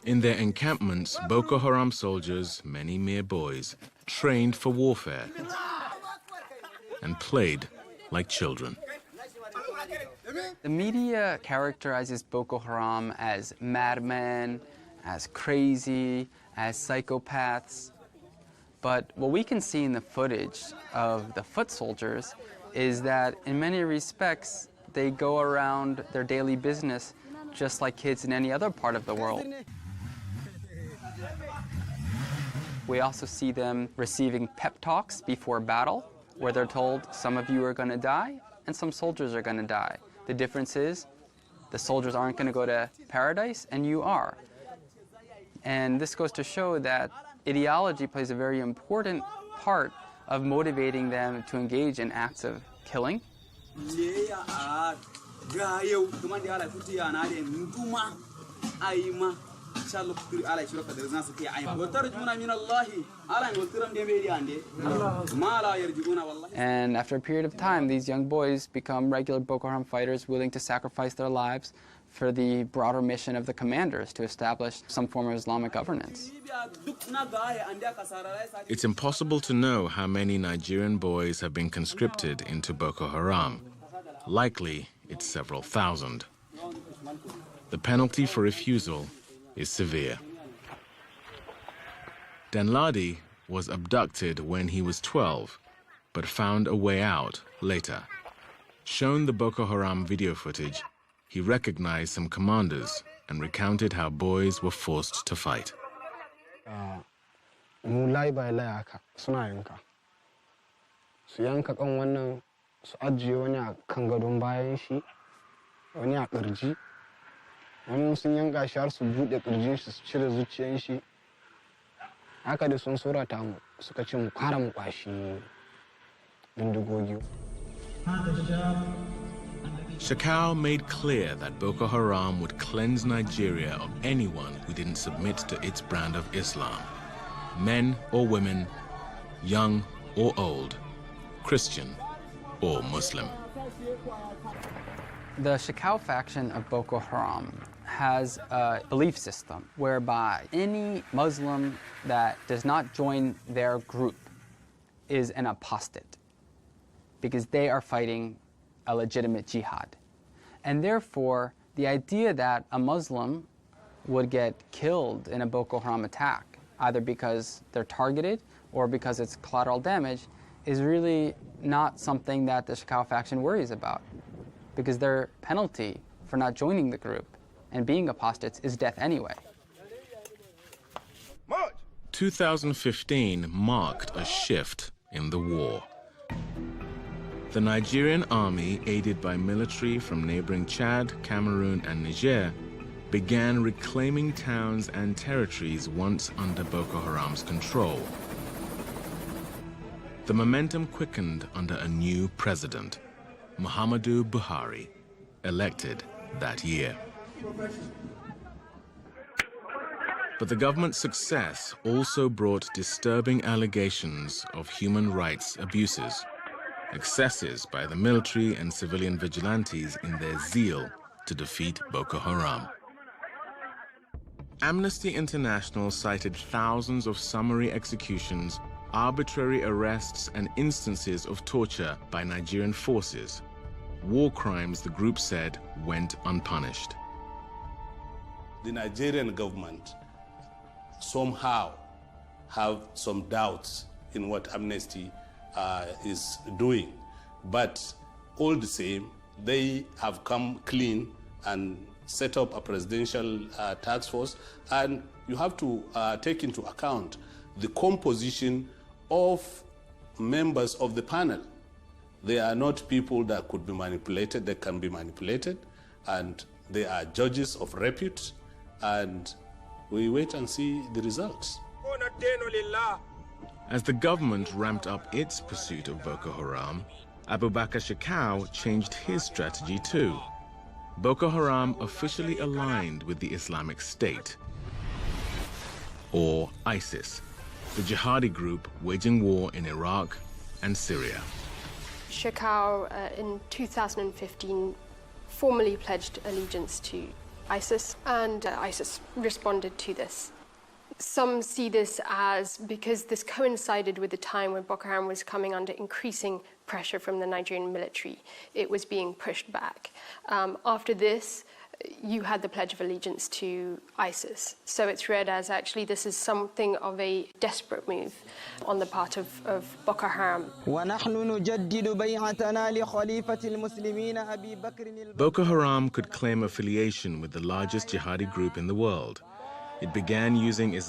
In their encampments, Boko Haram soldiers, many mere boys, trained for warfare and played like children. The media characterizes Boko Haram as madmen, as crazy, as psychopaths. But what we can see in the footage of the foot soldiers is that in many respects, they go around their daily business just like kids in any other part of the world. We also see them receiving pep talks before battle, where they're told some of you are going to die and some soldiers are going to die. The difference is the soldiers aren't going to go to paradise and you are. And this goes to show that ideology plays a very important part of motivating them to engage in acts of killing. And after a period of time, these young boys become regular Boko Haram fighters willing to sacrifice their lives for the broader mission of the commanders to establish some form of Islamic governance. It's impossible to know how many Nigerian boys have been conscripted into Boko Haram. Likely, it's several thousand. The penalty for refusal is severe. Danladi was abducted when he was 12, but found a way out later. Shown the Boko Haram video footage, he recognized some commanders and recounted how boys were forced to fight. Shekau made clear that Boko Haram would cleanse Nigeria of anyone who didn't submit to its brand of Islam. Men or women, young or old, Christian or Muslim. The Shekau faction of Boko Haram has a belief system whereby any Muslim that does not join their group is an apostate because they are fighting a legitimate jihad. And therefore, the idea that a Muslim would get killed in a Boko Haram attack, either because they're targeted or because it's collateral damage, is really not something that the Shekau faction worries about, because their penalty for not joining the group and being apostates is death anyway. 2015 marked a shift in the war. The Nigerian army, aided by military from neighboring Chad, Cameroon, and Niger, began reclaiming towns and territories once under Boko Haram's control. The momentum quickened under a new president, Muhammadu Buhari, elected that year. But the government's success also brought disturbing allegations of human rights abuses, excesses by the military and civilian vigilantes in their zeal to defeat Boko Haram. Amnesty International cited thousands of summary executions, arbitrary arrests, and instances of torture by Nigerian forces, war crimes the group said went unpunished. The Nigerian government somehow have some doubts in what Amnesty is doing, but all the same, they have come clean and set up a presidential task force, and you have to take into account the composition of members of the panel. They are not people that could be manipulated, they can be manipulated, and they are judges of repute, and we wait and see the results. As the government ramped up its pursuit of Boko Haram, Abubakar Shekau changed his strategy too. Boko Haram officially aligned with the Islamic State, or ISIS, the jihadi group waging war in Iraq and Syria. Shekau in 2015 formally pledged allegiance to ISIS, and ISIS responded to this. Some see this as because this coincided with the time when Boko Haram was coming under increasing pressure from the Nigerian military. It was being pushed back. After this, you had the Pledge of Allegiance to ISIS. So it's read as actually this is something of a desperate move on the part of Boko Haram. Boko Haram could claim affiliation with the largest jihadi group in the world. It began using Islam